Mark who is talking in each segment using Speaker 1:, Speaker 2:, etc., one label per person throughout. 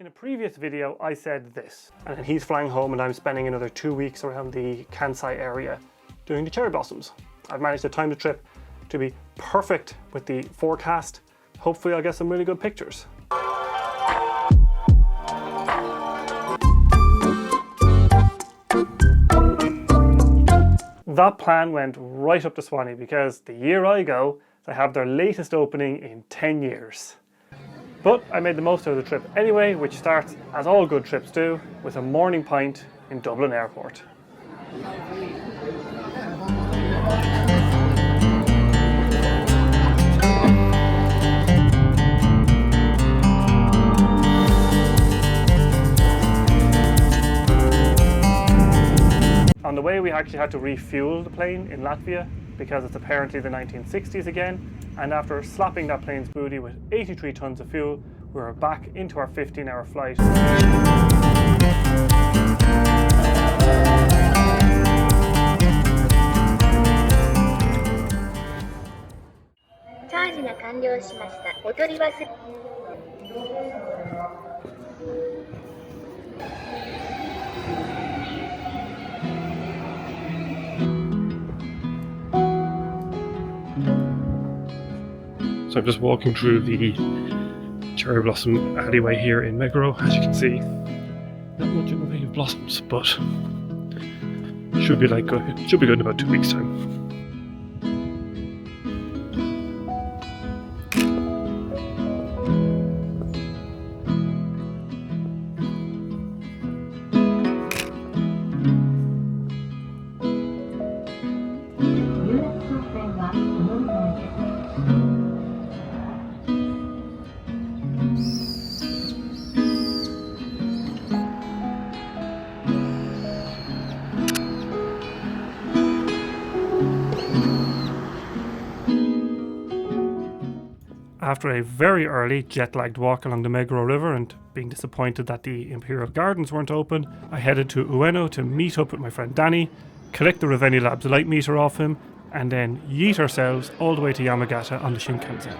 Speaker 1: In a previous video, I said this, and then he's flying home and I'm spending another 2 weeks around the Kansai area doing the cherry blossoms. I've managed to time the trip to be perfect with the forecast. Hopefully I'll get some really good pictures. That plan went right up to Swanee because the year I go, they have their latest opening in 10 years. But I made the most of the trip anyway, which starts, as all good trips do, with a morning pint in Dublin Airport. On the way we actually had to refuel the plane in Latvia because it's apparently the 1960s again, and after slapping that plane's booty with 83 tons of fuel, we were back into our 15-hour flight. So I'm just walking through the cherry blossom alleyway here in Meguro. As you can see, not much in the way of blossoms, but should be good in about 2 weeks' time. After a very early jet-lagged walk along the Meguro River and being disappointed that the Imperial Gardens weren't open, I headed to Ueno to meet up with my friend Danny, collect the Ravenni Labs light meter off him, and then yeet ourselves all the way to Yamagata on the Shinkansen.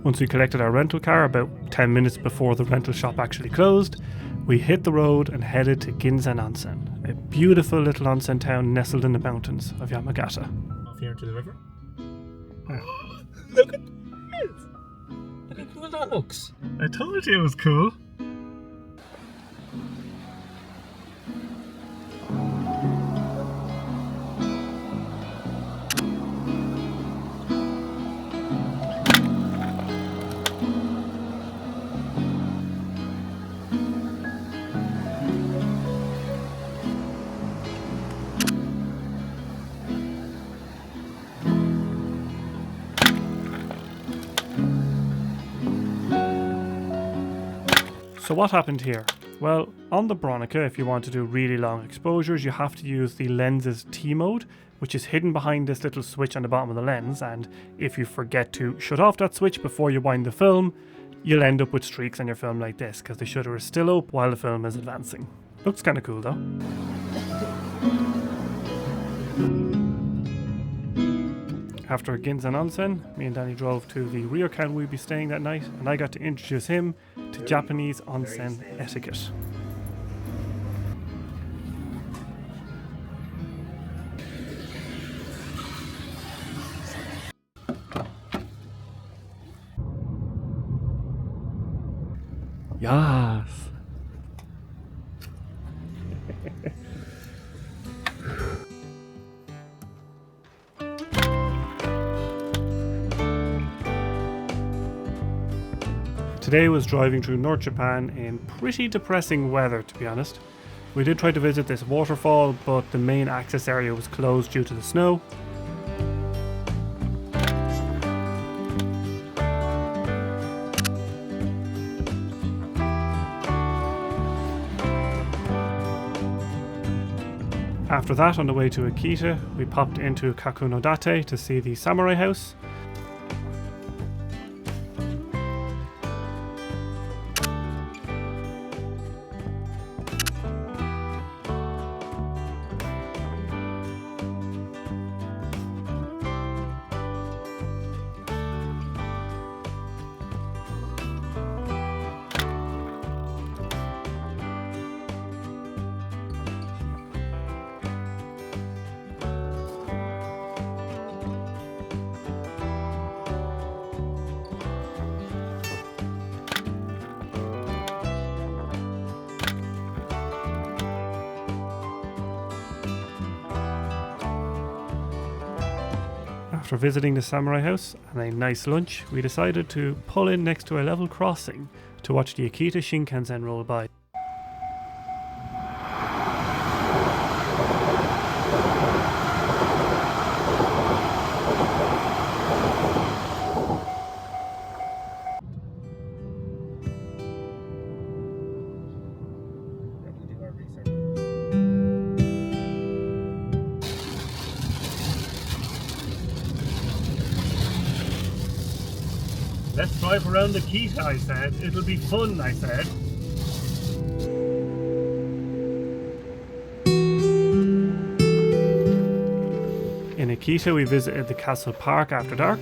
Speaker 1: Once we collected our rental car about 10 minutes before the rental shop actually closed, we hit the road and headed to Ginzan Onsen, a beautiful little onsen town nestled in the mountains of Yamagata.
Speaker 2: Off here into the river.
Speaker 1: Oh.
Speaker 2: Look at it! Look how cool that looks.
Speaker 1: I told you it was cool. So what happened here? Well, on the Bronica, if you want to do really long exposures, you have to use the lens's T mode, which is hidden behind this little switch on the bottom of the lens, and if you forget to shut off that switch before you wind the film, you'll end up with streaks on your film like this, because the shutter is still up while the film is advancing. Looks kind of cool though. After Ginzan Onsen, me and Danny drove to the ryokan we'd be staying that night, and I got to introduce him to Japanese onsen etiquette. Yes. Today was driving through North Japan in pretty depressing weather, to be honest. We did try to visit this waterfall, but the main access area was closed due to the snow. After that, on the way to Akita, we popped into Kakunodate to see the samurai house. After visiting the samurai house and a nice lunch, we decided to pull in next to a level crossing to watch the Akita Shinkansen roll by. Let's drive around Akita, I said. It'll be fun, I said. In Akita, we visited the castle park after dark.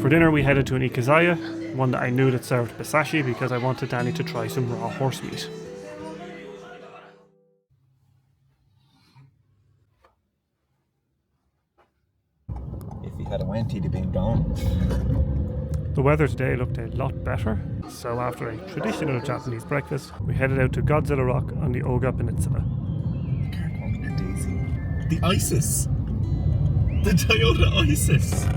Speaker 1: For dinner we headed to an ikazaya, one that I knew that served bisashi because I wanted Danny to try some raw horse meat.
Speaker 2: If he had went, he'd have been gone.
Speaker 1: The weather today looked a lot better, so after a traditional Japanese breakfast, we headed out to Godzilla Rock on the Oga Peninsula.
Speaker 2: The Isis! The Toyota Isis!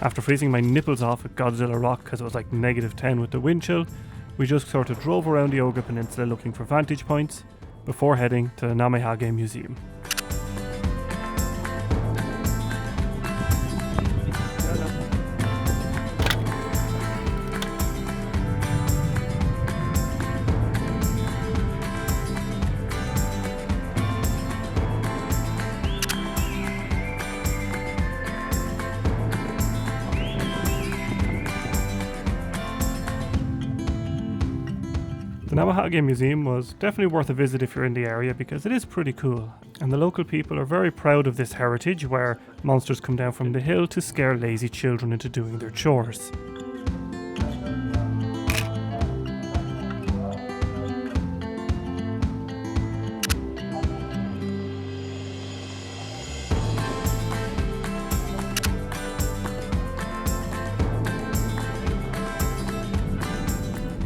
Speaker 1: After freezing my nipples off at Godzilla Rock because it was like -10 with the wind chill, we just sort of drove around the Oga Peninsula looking for vantage points before heading to the Namehage Museum. The Namehage Museum was definitely worth a visit if you're in the area because it is pretty cool, and the local people are very proud of this heritage where monsters come down from the hill to scare lazy children into doing their chores.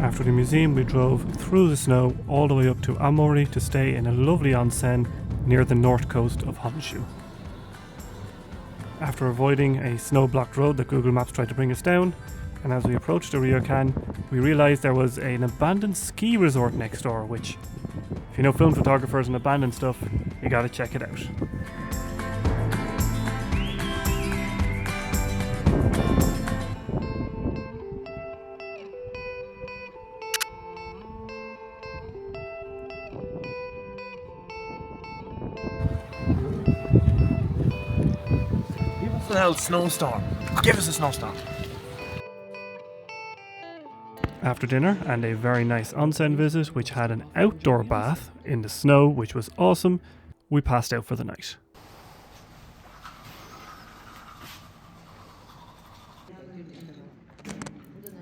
Speaker 1: After the museum, we drove through the snow all the way up to Aomori to stay in a lovely onsen near the north coast of Honshu. After avoiding a snow-blocked road that Google Maps tried to bring us down, and as we approached the ryokan, we realised there was an abandoned ski resort next door, which, if you know film photographers and abandoned stuff, you gotta check it out.
Speaker 2: Give us an old snowstorm. Give us a snowstorm.
Speaker 1: After dinner and a very nice onsen visit which had an outdoor bath in the snow which was awesome, we passed out for the night.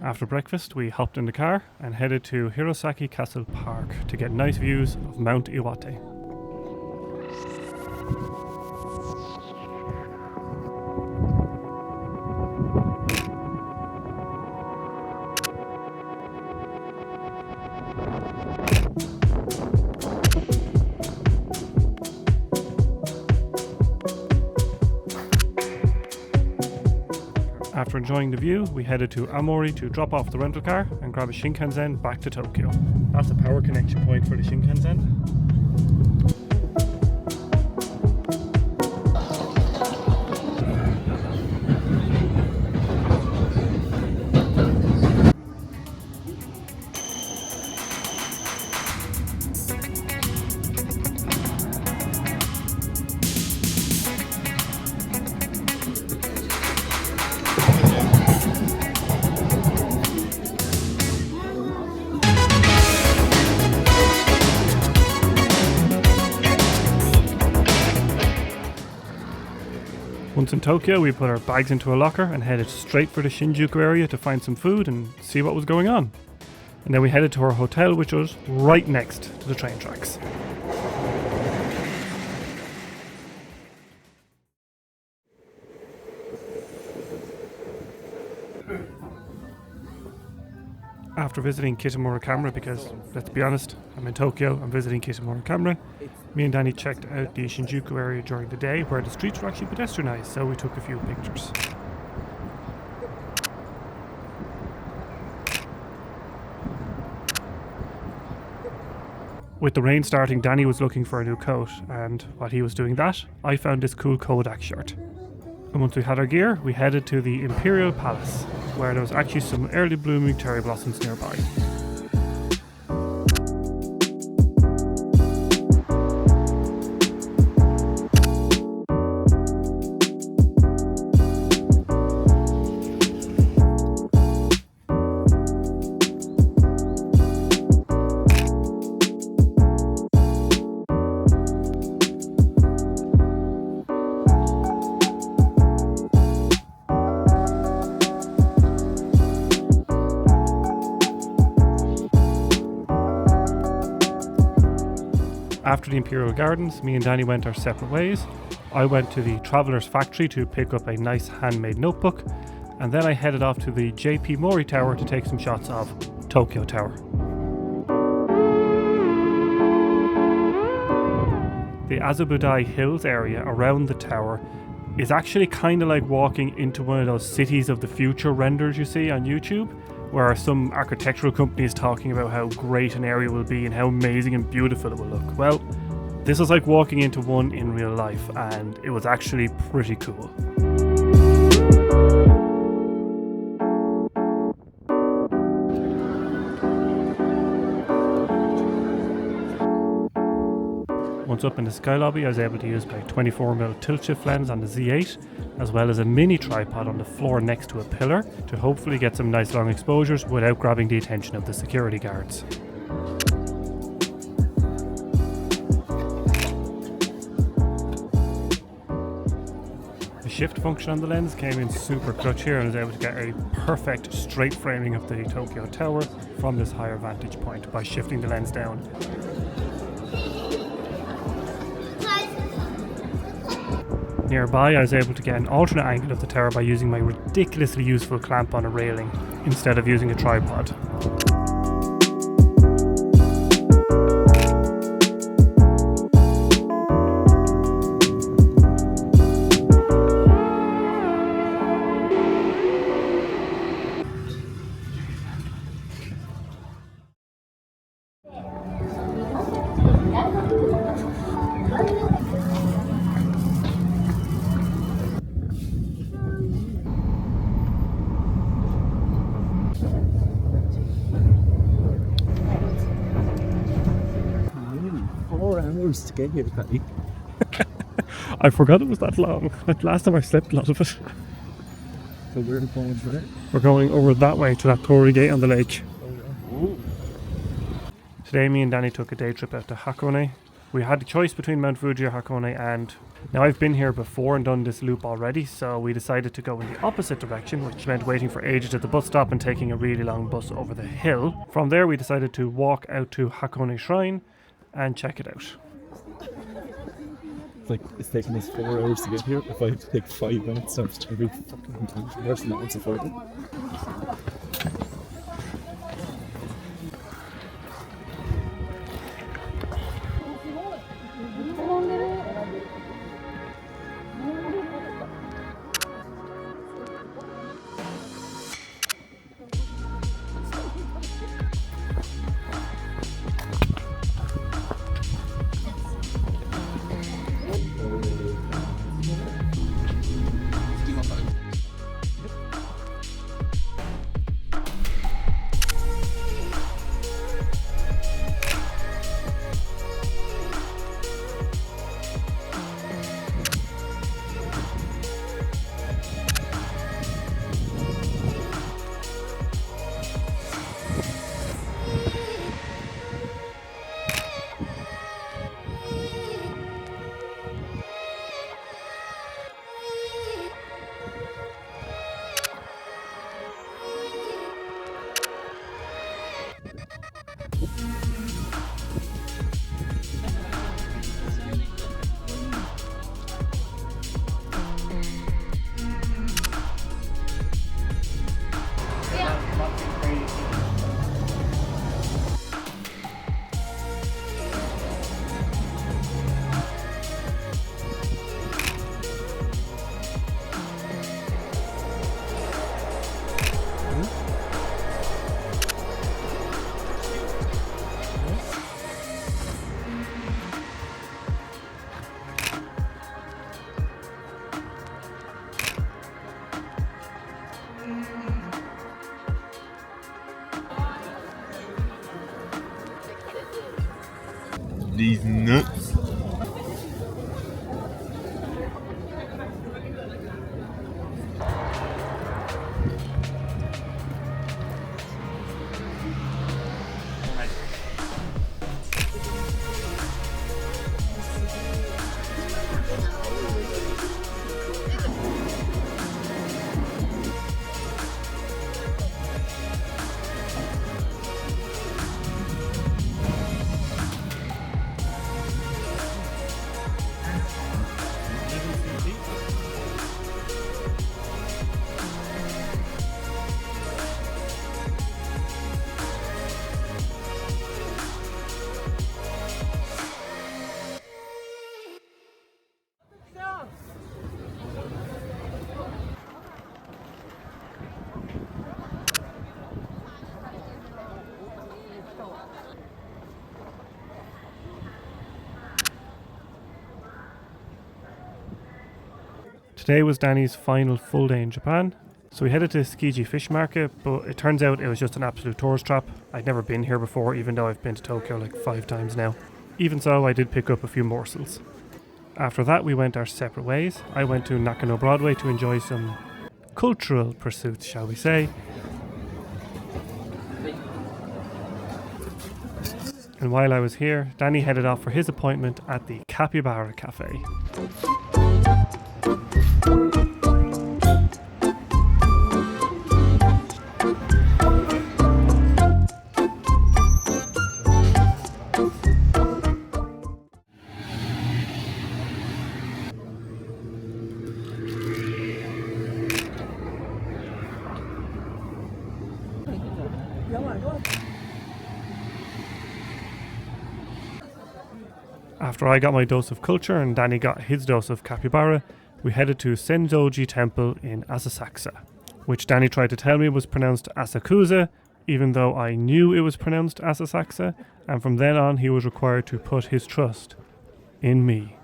Speaker 1: After breakfast we hopped in the car and headed to Hirosaki Castle Park to get nice views of Mount Iwate. After enjoying the view, we headed to Aomori to drop off the rental car and grab a Shinkansen back to Tokyo. That's a power connection point for the Shinkansen. Once in Tokyo, we put our bags into a locker and headed straight for the Shinjuku area to find some food and see what was going on. And then we headed to our hotel, which was right next to the train tracks. After visiting Kitamura Camera, because let's be honest, I'm in Tokyo, I'm visiting Kitamura Camera, me and Danny checked out the Shinjuku area during the day where the streets were actually pedestrianised, so we took a few pictures. With the rain starting, Danny was looking for a new coat, and while he was doing that, I found this cool Kodak shirt. And once we had our gear, we headed to the Imperial Palace, where there was actually some early blooming cherry blossoms nearby. After the Imperial Gardens, me and Danny went our separate ways. I went to the Traveller's Factory to pick up a nice handmade notebook, and then I headed off to the JP Mori Tower to take some shots of Tokyo Tower. The Azabudai Hills area around the tower is actually kind of like walking into one of those cities of the future renders you see on YouTube, where some architectural company is talking about how great an area will be and how amazing and beautiful it will look. Well, this was like walking into one in real life, and it was actually pretty cool. Once up in the sky lobby, I was able to use my 24mm tilt shift lens on the Z8, as well as a mini tripod on the floor next to a pillar to hopefully get some nice long exposures without grabbing the attention of the security guards. The shift function on the lens came in super clutch here, and I was able to get a perfect straight framing of the Tokyo Tower from this higher vantage point by shifting the lens down. Nearby, I was able to get an alternate angle of the tower by using my ridiculously useful clamp on a railing instead of using a tripod.
Speaker 2: To get here, Paddy.
Speaker 1: I forgot it was that long. Last time I slept a lot of it.
Speaker 2: So we're going there?
Speaker 1: We're going over that way to that Torii gate on the lake.
Speaker 2: Oh,
Speaker 1: Today me and Danny took a day trip out to Hakone. We had the choice between Mount Fuji or Hakone, and now I've been here before and done this loop already, so we decided to go in the opposite direction, which meant waiting for ages at the bus stop and taking a really long bus over the hill. From there we decided to walk out to Hakone Shrine and check it out.
Speaker 2: It's taking us 4 hours to get here. If I have to take 5 minutes, I'm just every fucking person that wants to afford it.
Speaker 3: These nuts.
Speaker 1: Today was Danny's final full day in Japan, so we headed to Tsukiji Fish Market, but it turns out it was just an absolute tourist trap. I'd never been here before, even though I've been to Tokyo like 5 times now. Even so, I did pick up a few morsels. After that, we went our separate ways. I went to Nakano Broadway to enjoy some cultural pursuits, shall we say. And while I was here, Danny headed off for his appointment at the Capybara Cafe. After I got my dose of culture and Danny got his dose of capybara, we headed to Senzoji Temple in Asakusa, which Danny tried to tell me was pronounced Asakusa, even though I knew it was pronounced Asakusa, and from then on he was required to put his trust in me.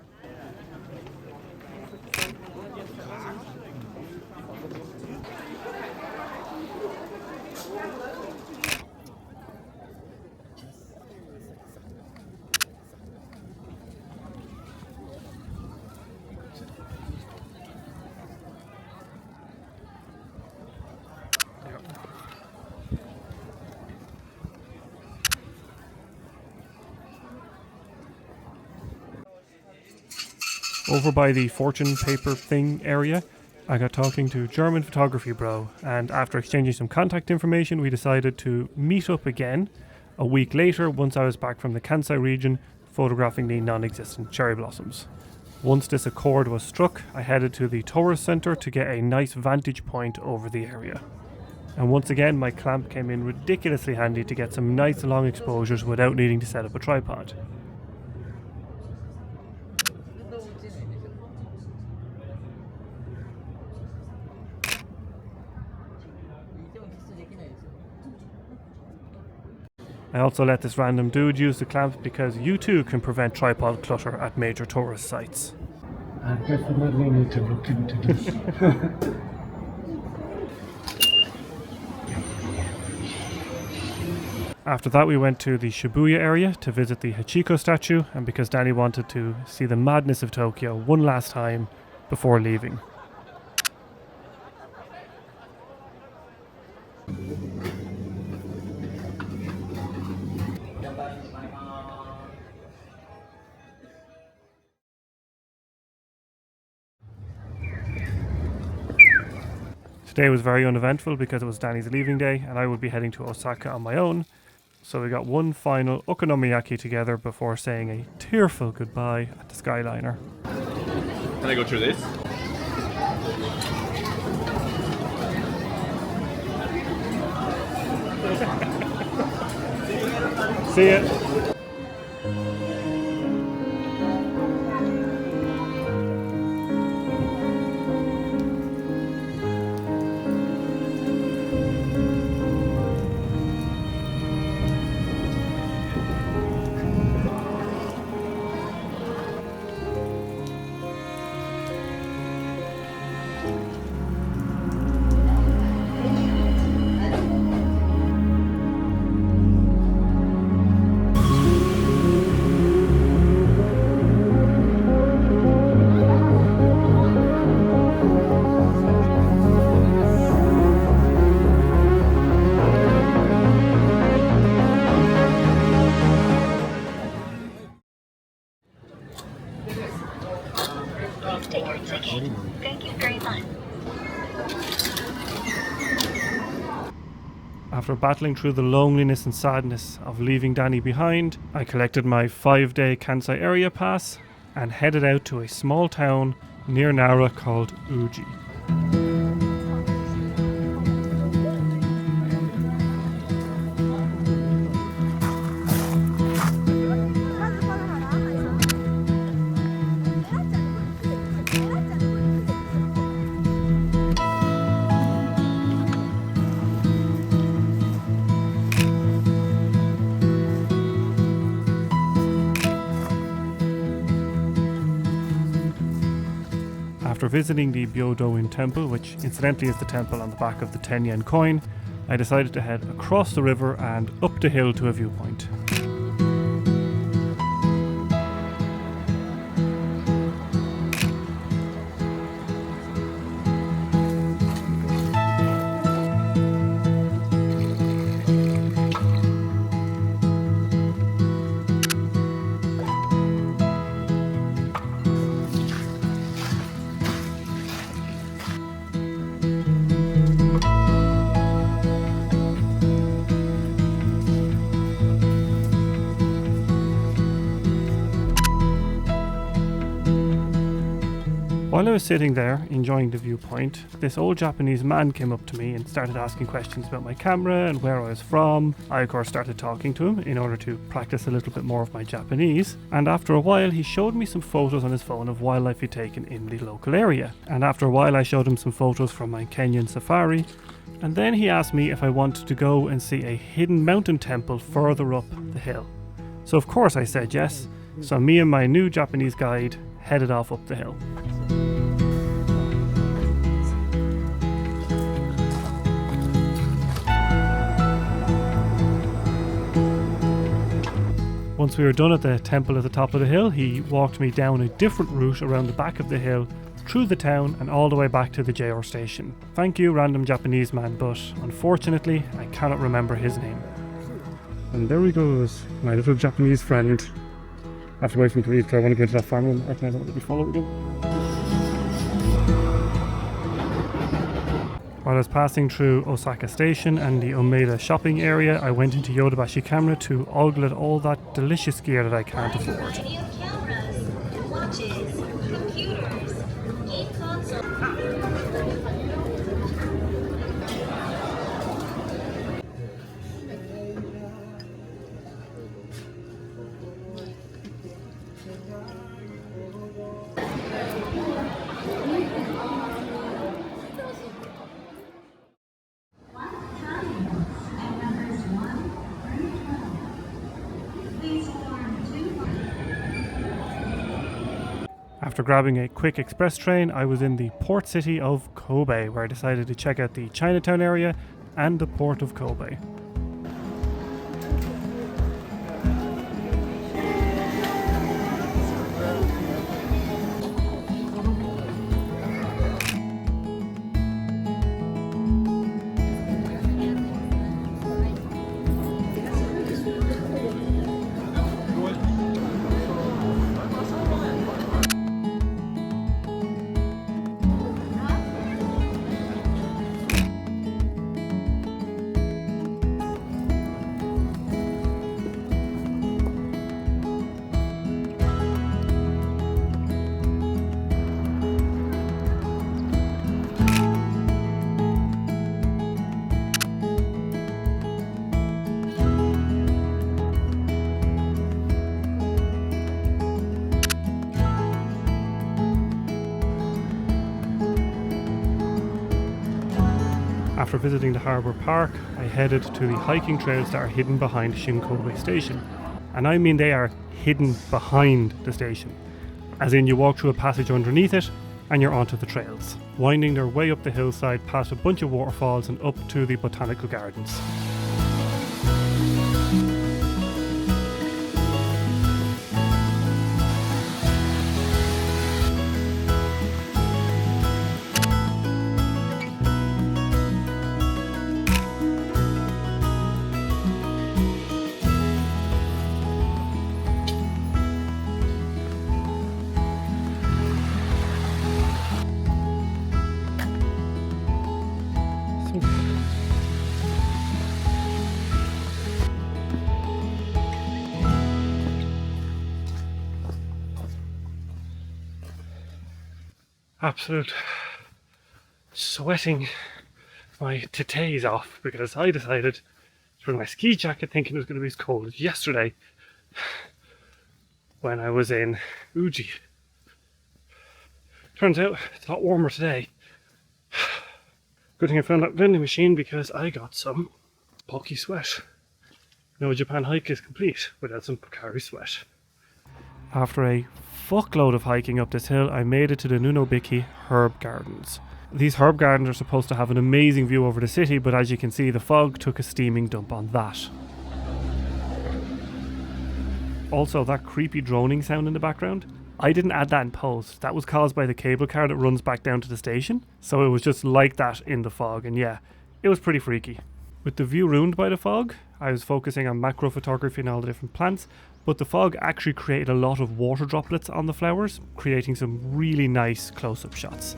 Speaker 1: Over by the fortune paper thing area, I got talking to German photography bro, and after exchanging some contact information, we decided to meet up again a week later once I was back from the Kansai region photographing the non-existent cherry blossoms. Once this accord was struck, I headed to the tourist centre to get a nice vantage point over the area. And once again, my clamp came in ridiculously handy to get some nice long exposures without needing to set up a tripod. I also let this random dude use the clamp because you too can prevent tripod clutter at major tourist sites.
Speaker 2: I definitely need to look into this.
Speaker 1: After that, we went to the Shibuya area to visit the Hachiko statue, and because Danny wanted to see the madness of Tokyo one last time before leaving. Today was very uneventful because it was Danny's leaving day and I would be heading to Osaka on my own. So we got one final okonomiyaki together before saying a tearful goodbye at the Skyliner.
Speaker 3: Can I go through this?
Speaker 1: See ya!
Speaker 4: City. Thank you very much.
Speaker 1: After battling through the loneliness and sadness of leaving Danny behind, I collected my 5-day Kansai area pass and headed out to a small town near Nara called Uji. After visiting the Byodo-in temple, which incidentally is the temple on the back of the 10 yen coin, I decided to head across the river and up the hill to a viewpoint. While I was sitting there, enjoying the viewpoint, this old Japanese man came up to me and started asking questions about my camera and where I was from. I of course started talking to him in order to practice a little bit more of my Japanese, and after a while he showed me some photos on his phone of wildlife he'd taken in the local area. And after a while I showed him some photos from my Kenyan safari, and then he asked me if I wanted to go and see a hidden mountain temple further up the hill. So of course I said yes, so me and my new Japanese guide headed off up the hill. Once we were done at the temple at the top of the hill, he walked me down a different route around the back of the hill, through the town and all the way back to the JR station. Thank you, random Japanese man, but unfortunately I cannot remember his name. And there he goes, my little Japanese friend. After waiting to eat, I want to go into that farm room. I don't want to be followed him. While I was passing through Osaka Station and the Umeda shopping area, I went into Yodobashi Camera to ogle at all that delicious gear that I can't afford.
Speaker 4: Variety of cameras, watches, computers, game console.
Speaker 1: After grabbing a quick express train, I was in the port city of Kobe, where I decided to check out the Chinatown area and the port of Kobe. After visiting the harbour park, I headed to the hiking trails that are hidden behind Shinkobe station. And I mean they are hidden behind the station. As in you walk through a passage underneath it and you're onto the trails, winding their way up the hillside past a bunch of waterfalls and up to the botanical gardens. absolute sweating my titties off because I decided to bring my ski jacket thinking it was going to be as cold as yesterday when I was in Uji. Turns out it's a lot warmer today. Good thing I found that vending machine because I got some bulky sweat. No Japan hike is complete without some Pocari sweat. After a fuckload of hiking up this hill, I made it to the Nunobiki Herb Gardens. These herb gardens are supposed to have an amazing view over the city, but as you can see, the fog took a steaming dump on that. Also, that creepy droning sound in the background, I didn't add that in post. That was caused by the cable car that runs back down to the station. So it was just like that in the fog, and yeah, it was pretty freaky. With the view ruined by the fog, I was focusing on macro photography and all the different plants, but the fog actually created a lot of water droplets on the flowers, creating some really nice close-up shots.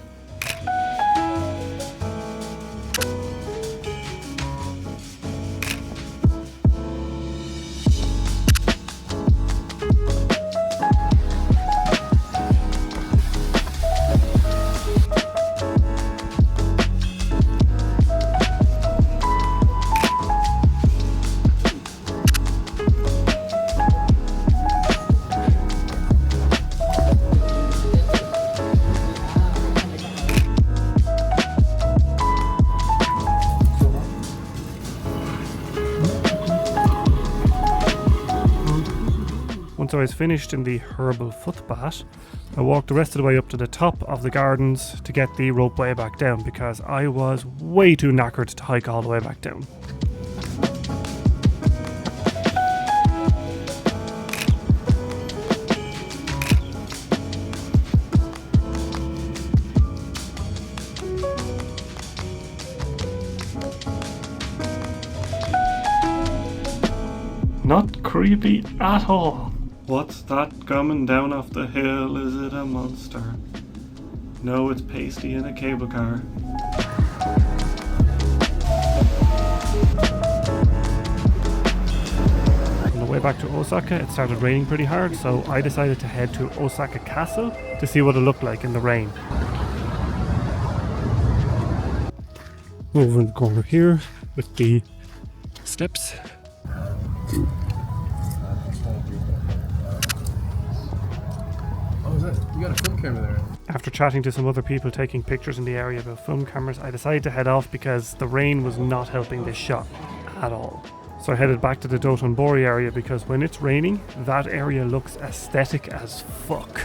Speaker 1: Once I was finished in the herbal foot bath, I walked the rest of the way up to the top of the gardens to get the ropeway back down because I was way too knackered to hike all the way back down. Not creepy at all. What's that coming down off the hill? Is it a monster? No, it's pasty in a cable car. On the way back to Osaka, it started raining pretty hard, so I decided to head to Osaka Castle to see what it looked like in the rain. Over in the corner here with the steps.
Speaker 2: You got a film camera there.
Speaker 1: After chatting to some other people taking pictures in the area about film cameras, I decided to head off because the rain was not helping this shot at all. So I headed back to the Dotonbori area because when it's raining, that area looks aesthetic as fuck.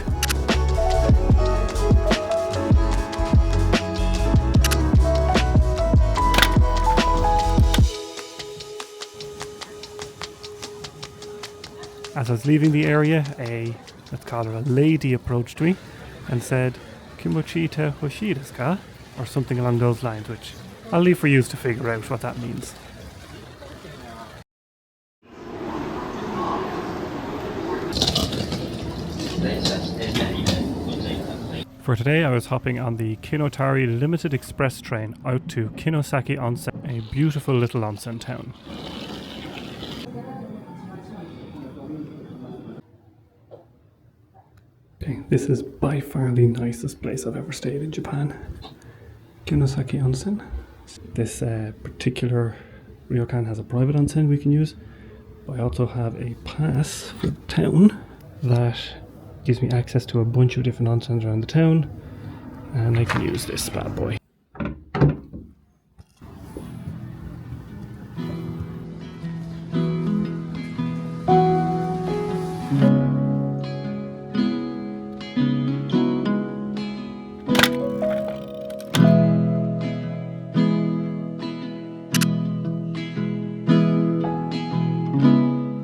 Speaker 1: As I was leaving the area, let's call her a lady, approached me and said, "Kimochi te hoshii desu ka?" or something along those lines, which I'll leave for you to figure out what that means. For today, I was hopping on the Kinotari Limited Express train out to Kinosaki Onsen, a beautiful little onsen town. Okay, this is by far the nicest place I've ever stayed in Japan. Kinosaki Onsen. This particular ryokan has a private onsen we can use, but I also have a pass for the town that gives me access to a bunch of different onsens around the town, and I can use this bad boy.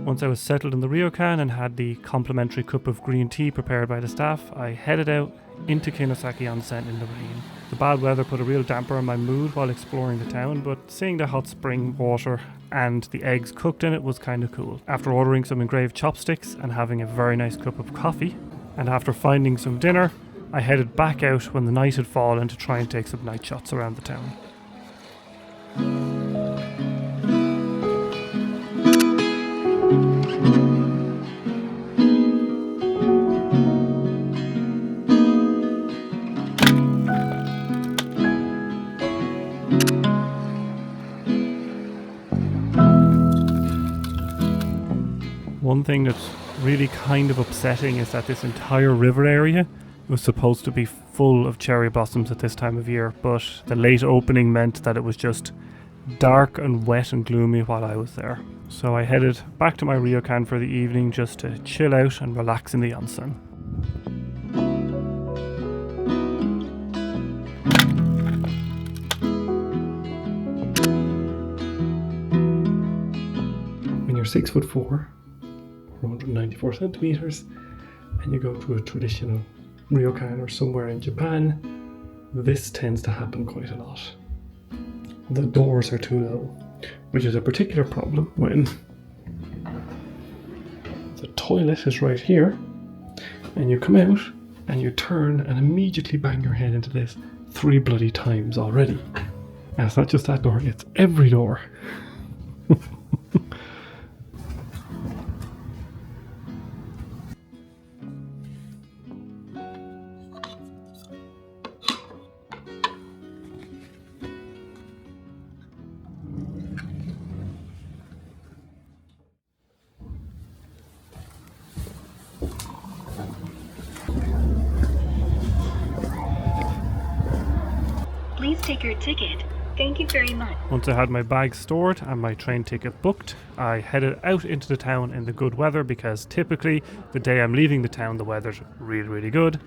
Speaker 1: Once I was settled in the ryokan and had the complimentary cup of green tea prepared by the staff, I headed out into Kinosaki Onsen in the rain. The bad weather put a real damper on my mood while exploring the town, but seeing the hot spring water and the eggs cooked in it was kind of cool. After ordering some engraved chopsticks and having a very nice cup of coffee, and after finding some dinner, I headed back out when the night had fallen to try and take some night shots around the town. thing that's really kind of upsetting is that this entire river area was supposed to be full of cherry blossoms at this time of year, but the late opening meant that it was just dark and wet and gloomy while I was there. So I headed back to my ryokan for the evening just to chill out and relax in the onsen. When you're 6'4", 194 centimeters, and you go to a traditional ryokan or somewhere in Japan, this tends to happen quite a lot. The doors are too low, which is a particular problem when the toilet is right here and you come out and you turn and immediately bang your head into this 3 bloody times already. And it's not just that door, it's every door.
Speaker 4: Please take your ticket. Thank you very much.
Speaker 1: Once I had my bags stored and my train ticket booked, I headed out into the town in the good weather because typically the day I'm leaving the town the weather's really, really good.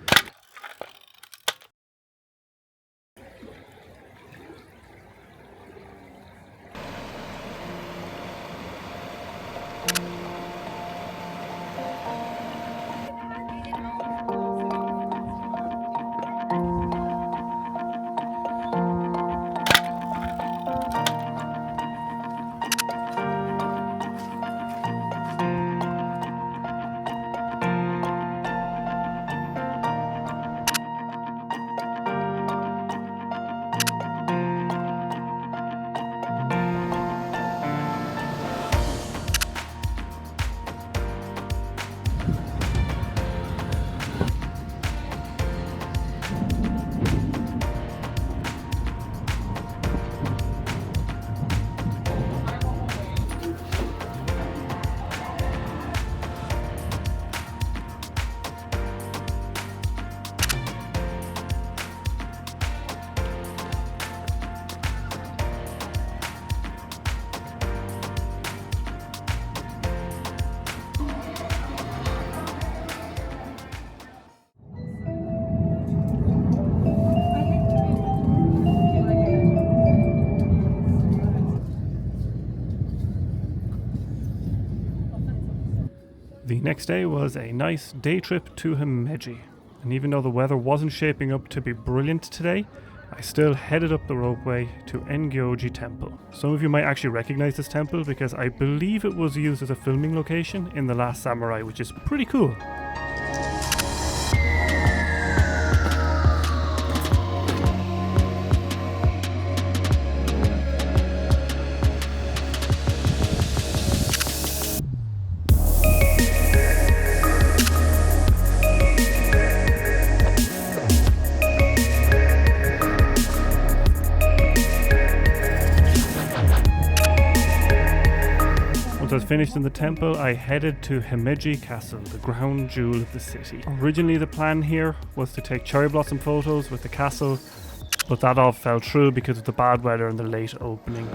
Speaker 1: The next day was a nice day trip to Hemiji, and even though the weather wasn't shaping up to be brilliant today, I still headed up the ropeway to Engyoji Temple. Some of you might actually recognize this temple because I believe it was used as a filming location in The Last Samurai, which is pretty cool. Once I was finished in the temple, I headed to Hemiji Castle, the crown jewel of the city. Originally the plan here was to take cherry blossom photos with the castle, but that all fell through because of the bad weather and the late opening.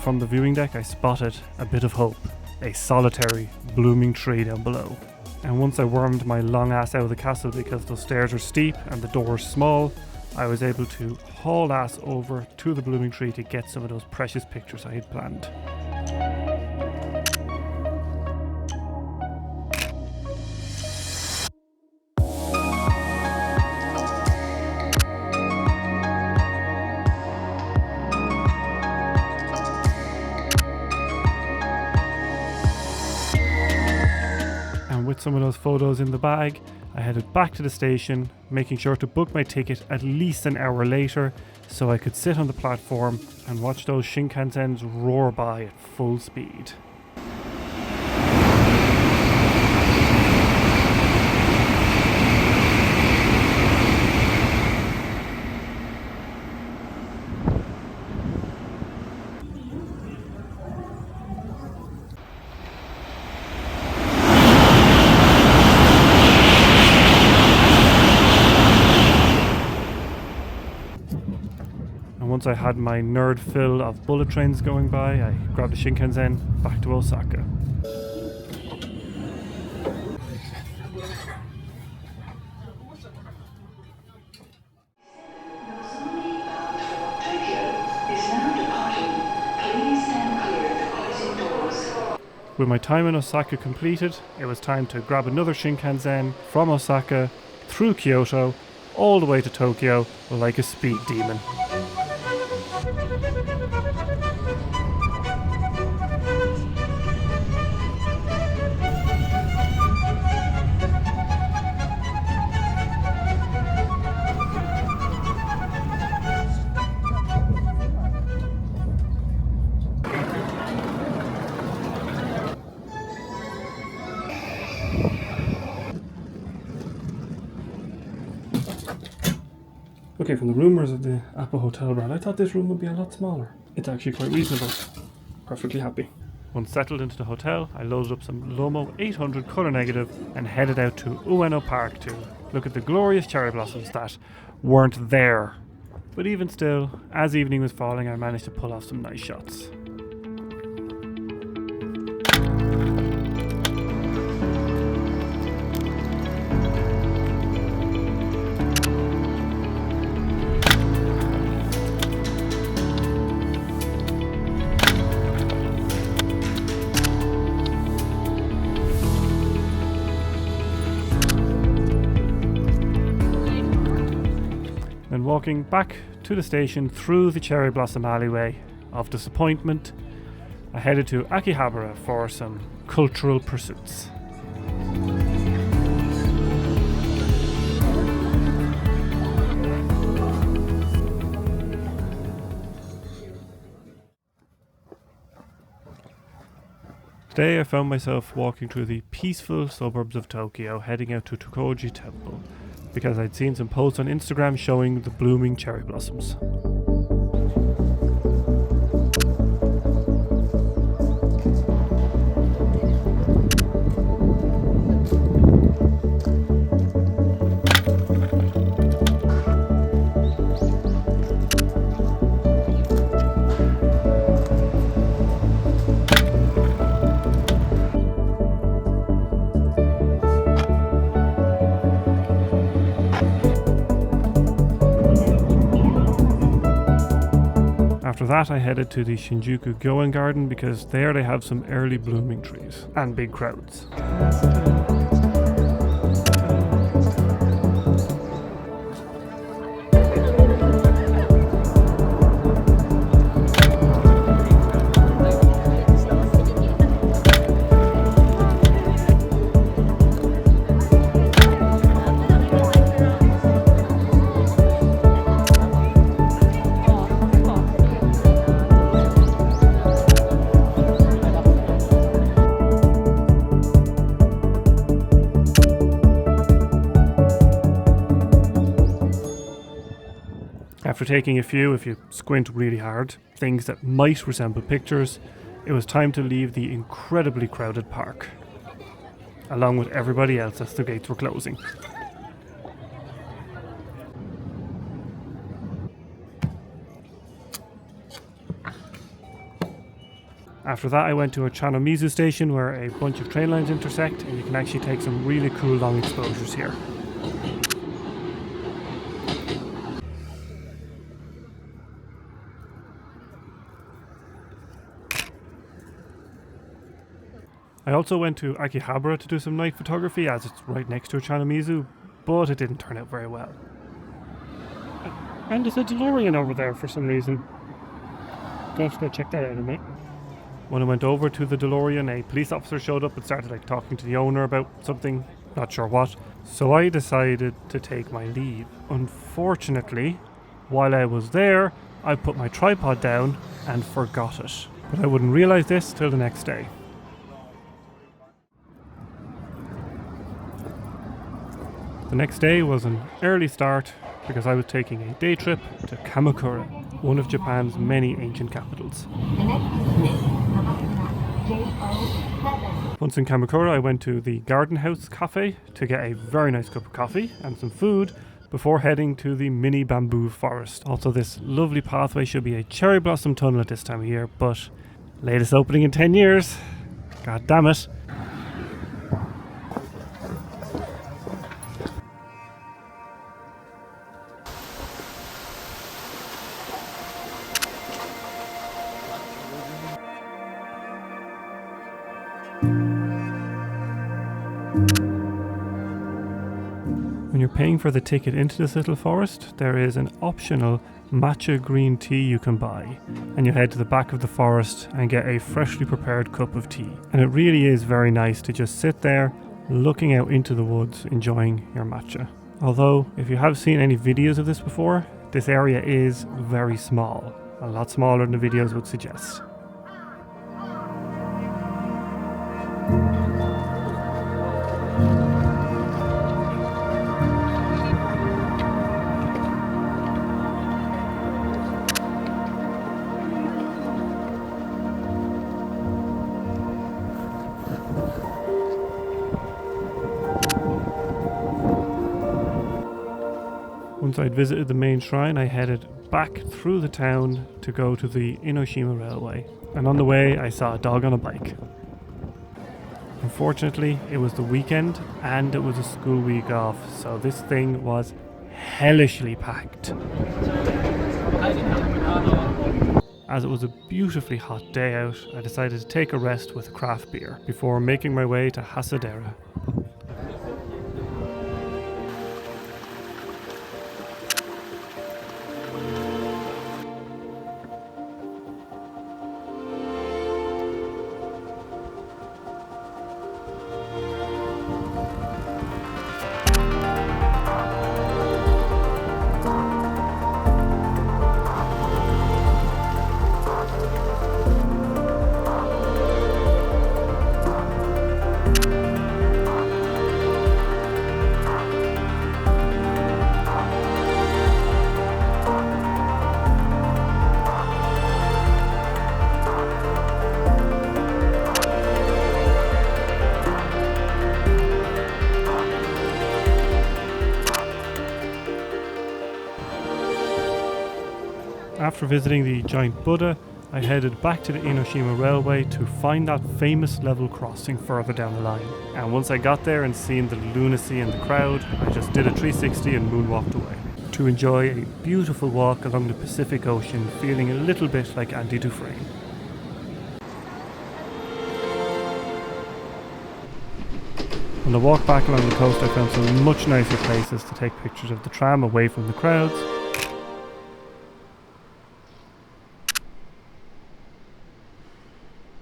Speaker 1: From the viewing deck I spotted a bit of hope, a solitary blooming tree down below. And once I wormed my long ass out of the castle because those stairs are steep and the doors small, I was able to haul ass over to the blooming tree to get some of those precious pictures I had planned. With some of those photos in the bag, I headed back to the station, making sure to book my ticket at least an hour later so I could sit on the platform and watch those Shinkansens roar by at full speed. Once I had my nerd fill of bullet trains going by, I grabbed the Shinkansen back to Osaka. With my time in Osaka completed, it was time to grab another Shinkansen from Osaka, through Kyoto, all the way to Tokyo like a speed demon. Okay, from the rumours of the Apple Hotel brand, I thought this room would be a lot smaller. It's actually quite reasonable. Perfectly happy. Once settled into the hotel, I loaded up some Lomo 800 colour negative and headed out to Ueno Park to look at the glorious cherry blossoms that weren't there. But even still, as evening was falling, I managed to pull off some nice shots. Then walking back to the station through the cherry blossom alleyway of disappointment, I headed to Akihabara for some cultural pursuits. Today I found myself walking through the peaceful suburbs of Tokyo, heading out to Tokoji Temple, because I'd seen some posts on Instagram showing the blooming cherry blossoms. After that I headed to the Shinjuku Goen Garden because there they have some early blooming trees and big crowds. After taking a few, if you squint really hard, things that might resemble pictures, it was time to leave the incredibly crowded park, along with everybody else as the gates were closing. After that I went to a Chanomizu station where a bunch of train lines intersect and you can actually take some really cool long exposures here. I also went to Akihabara to do some night photography as it's right next to a Chanomizu, but it didn't turn out very well. And there's a DeLorean over there for some reason. Gonna have to go check that out in a minute. When I went over to the DeLorean, a police officer showed up and started talking to the owner about something, not sure what. So I decided to take my leave. Unfortunately, while I was there, I put my tripod down and forgot it. But I wouldn't realise this till the next day. The next day was an early start because I was taking a day trip to Kamakura, one of Japan's many ancient capitals. Once in Kamakura, I went to the Garden House Cafe to get a very nice cup of coffee and some food before heading to the mini bamboo forest. Also, this lovely pathway should be a cherry blossom tunnel at this time of year, but latest opening in 10 years. God damn it. When you're paying for the ticket into this little forest, there is an optional matcha green tea you can buy, and you head to the back of the forest and get a freshly prepared cup of tea. And it really is very nice to just sit there looking out into the woods enjoying your matcha. Although if you have seen any videos of this before, this area is very small, a lot smaller than the videos would suggest. Once I'd visited the main shrine, I headed back through the town to go to the Inoshima Railway. And on the way, I saw a dog on a bike. Unfortunately, it was the weekend and it was a school week off, so this thing was hellishly packed. As it was a beautifully hot day out, I decided to take a rest with a craft beer before making my way to Hasadera. After visiting the giant Buddha, I headed back to the Inoshima Railway to find that famous level crossing further down the line. And once I got there and seen the lunacy in the crowd, I just did a 360 and moonwalked away to enjoy a beautiful walk along the Pacific Ocean, feeling a little bit like Andy Dufresne. On the walk back along the coast, I found some much nicer places to take pictures of the tram away from the crowds.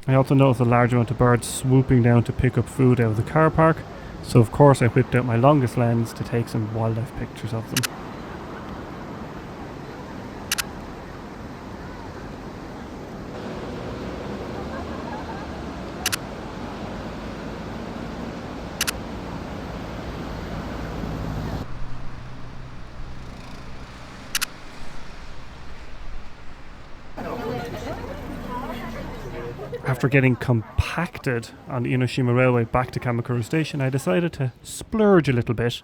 Speaker 1: I also noticed a large amount of birds swooping down to pick up food out of the car park, so of course I whipped out my longest lens to take some wildlife pictures of them. After getting compacted on the Inoshima Railway back to Kamakura Station, I decided to splurge a little bit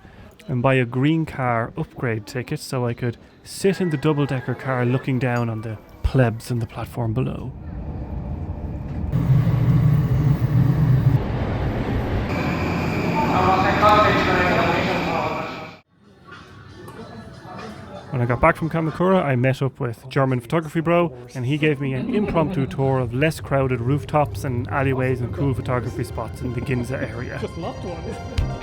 Speaker 1: and buy a green car upgrade ticket so I could sit in the double-decker car looking down on the plebs in the platform below. When I got back from Kamakura, I met up with German photography bro, and he gave me an impromptu tour of less crowded rooftops and alleyways and cool photography spots in the Ginza area. Just loved one.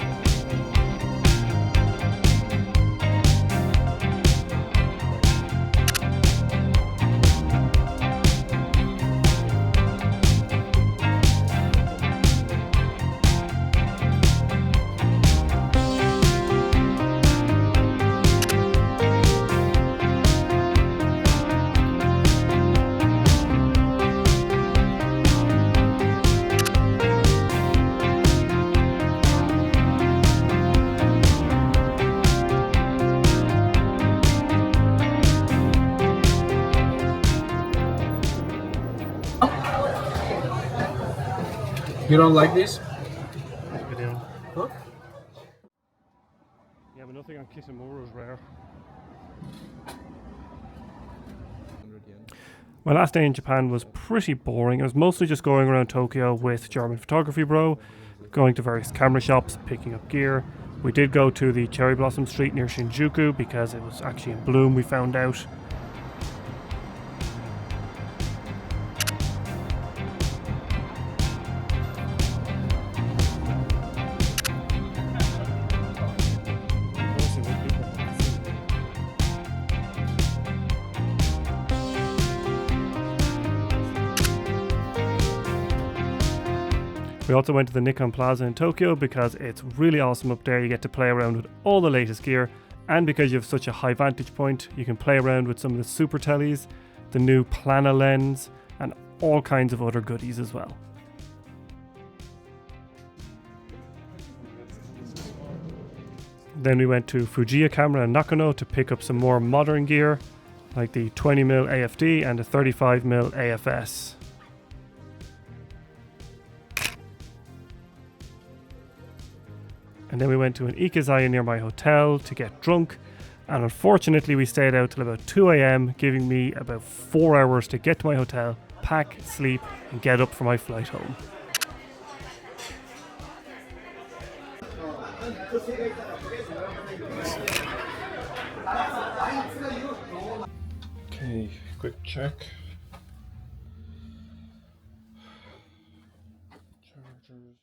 Speaker 2: You don't like this?
Speaker 1: What are we doing?
Speaker 2: Huh?
Speaker 1: Yeah, but nothing on Kitamura is rare. My last day in Japan was pretty boring. I was mostly just going around Tokyo with German Photography Bro, going to various camera shops, picking up gear. We did go to the Cherry Blossom Street near Shinjuku because it was actually in bloom, we found out. We also went to the Nikon Plaza in Tokyo because it's really awesome up there. You get to play around with all the latest gear, and because you have such a high vantage point, you can play around with some of the super tellies, the new Plana lens, and all kinds of other goodies as well. Then we went to Fujiya Camera in Nakano to pick up some more modern gear, like the 20mm AFD and the 35mm AFS. And then we went to an ikazaya near my hotel to get drunk, and unfortunately we stayed out till about 2 AM, giving me about 4 hours to get to my hotel, pack, sleep, and get up for my flight home. Okay, quick check. Chargers.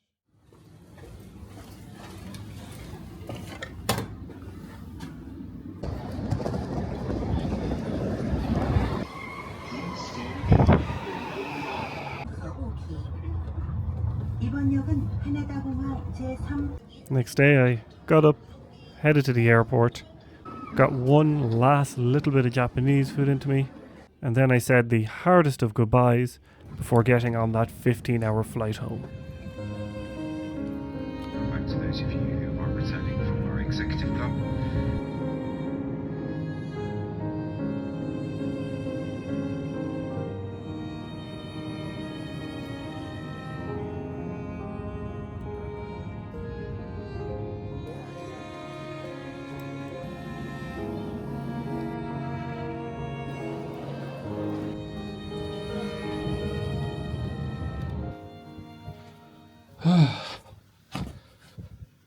Speaker 1: Next day I got up, headed to the airport, got one last little bit of Japanese food into me, and then I said the hardest of goodbyes before getting on that 15-hour flight home.
Speaker 5: Back to those of you who are returning from our executive club.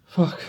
Speaker 1: Fuck.